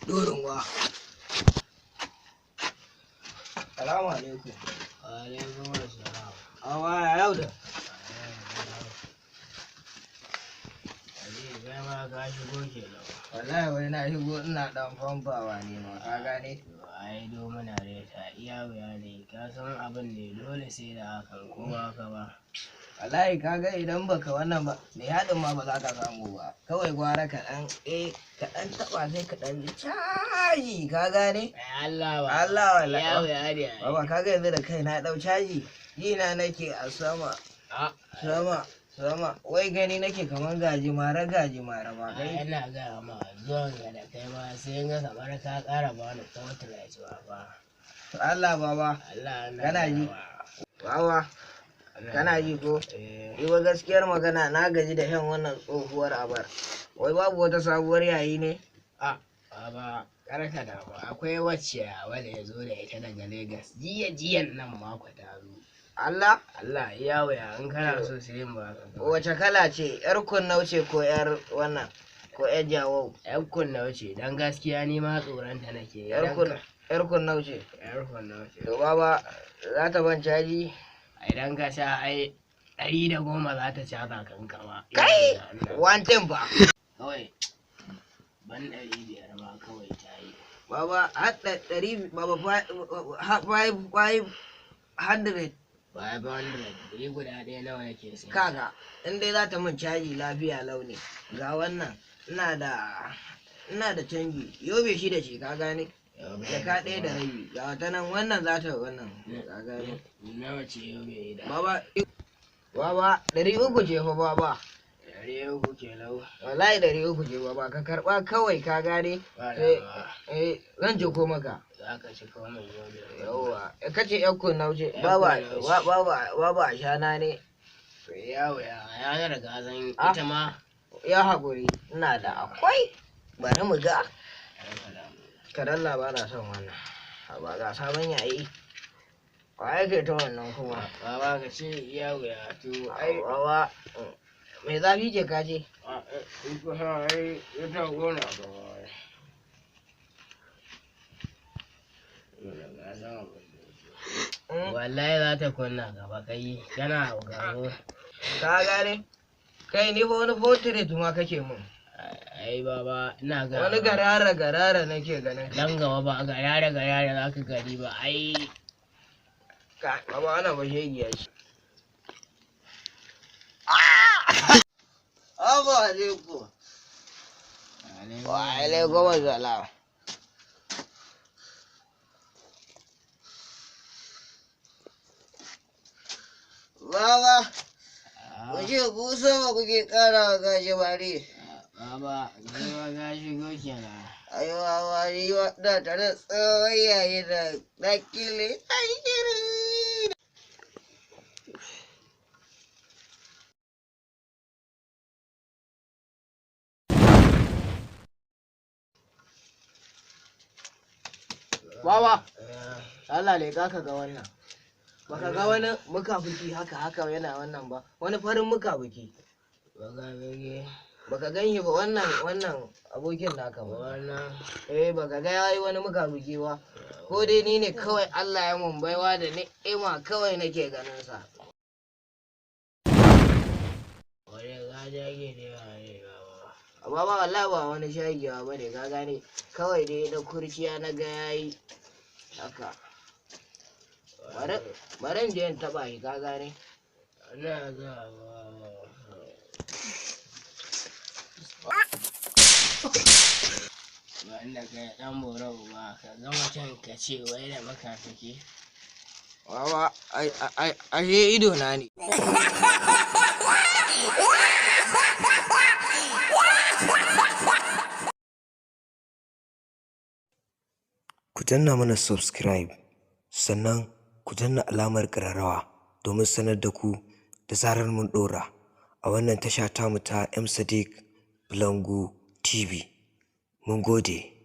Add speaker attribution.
Speaker 1: dorin wa. Salamu alaikum.
Speaker 2: Alaikum assalam.
Speaker 1: Awa ya yau da.
Speaker 2: Kai ma ka shigo kenan.
Speaker 1: Wallahi wai na shigo ina dan famfawa ne ma ka gane.
Speaker 2: Ai do muna reta iya wuya ne ka san abin ne dole sai da hakan ko ba ka ba.
Speaker 1: Wallahi kaga idan baka wannan ba me haɗin ma ba za ka samu ba. Kawai gwara ka dan taba sai ka dan caji ka gane.
Speaker 2: Allah ba.
Speaker 1: Allah wallahi.
Speaker 2: Iya wuya ne.
Speaker 1: Baba kaga yanzu da kai na dau caji. Jina nake a sama. Sama wai gani nake kamar gajimare ba kai.
Speaker 2: Ina ga ma zuwan ga da kai ma sai ga kamar ka ƙara ba ni torchlight ba.
Speaker 1: Allah baba.
Speaker 2: Allah
Speaker 1: kana ji. Baba kana ji ko? Iwa gaskiyar magana na gaji da shan wannan tsohuwar abar. Wai babu wata sabuwar yayi ne?
Speaker 2: Baba karka da ba akwai wacce wanda ya zo da ita daga Lagos. Jiyan nan mako ta zo.
Speaker 1: Allah
Speaker 2: iya wuya in kana so sai yin ba.
Speaker 1: Wace kala ce? Yar kunnau ce ko yar wannan? Ko yar jawo?
Speaker 2: Yar kunnau ce dan gaskiya ni ma tsoronta nake.
Speaker 1: Yar kunnau ce?
Speaker 2: Yar kunnau ce.
Speaker 1: To baba za ta ban caji?
Speaker 2: Idan ka sha ai 110 za ta caza kanka ma.
Speaker 1: Kai! Wantin ba.
Speaker 2: Kawai ban 500 ba kawai ta yi.
Speaker 1: Baba haɗa 100 baba 500.
Speaker 2: 500 guda ɗaya nawa yake sai.
Speaker 1: Kaga in dai za ta min caji lafiya launi ga wannan ina da canji yobe shi da shi ka gane jaka ɗaya da rabi ga wata nan wannan za ta wannan ka gane
Speaker 2: nawa ce yobe da
Speaker 1: baba 300 ce fa baba
Speaker 2: 300 ke lau
Speaker 1: wallahi 300 ce baba ka karba kawai ka gane zan je ko maka
Speaker 2: za ka ci komai yobe
Speaker 1: yawa kace yan kunna wuce baba a shana ne
Speaker 2: ya riga zan ita ma
Speaker 1: ya haƙuri ina da akwai bari mu ga kadalla ba na son wannan ba ga sabon yayi wa yake ta wannan kuma
Speaker 2: baba ka ce ya wuya to
Speaker 1: ai baba me zafi ce ka ce
Speaker 2: ai ita gona ba wallahi za ta kunna gaba kai kana gano
Speaker 1: ka gane kai ni fa wani portrait ma kake mun
Speaker 2: ai baba ina ga
Speaker 1: wani garara nake ganin
Speaker 2: dan gaba ba garara za ka gari ba ai
Speaker 1: ka baba ana ba shegiya shi Aba alaikum wa alaikum assalam Baba, wace kusa ba kuke kara gashi bari?
Speaker 2: Baba, gaiwa gashi goke na.
Speaker 1: Ayo, baba, ni wadda ta da tsawon yayi da dakile aikiri. Baba, Allah ne ka ga wannan. Baka ga wani mukafuki haka yana wannan ba wani farin mukafuki baka gan shi ba wannan abokin naka ba wannan baka ga yayi wani mukafuki ba ko dai ni ne kawai Allah ya mun baiwa da ni'ima kawai nake ganin sa baba wallahi ba wani shagiya bane ka gane kawai dai da kurciya na ga yayi haka bari je in taba shi ka gane
Speaker 2: ina ga ba inda kai dan boro ba ka ga mutum ka ce wai da makafiki
Speaker 1: wawa ai ido na ne
Speaker 3: ku danna mana subscribe sannan ku danna alamar ƙararrawa domin sanar da ku da zarar mun ɗora a wannan tasha tamu ta M Sadiq Bulangu TV. Mun gode.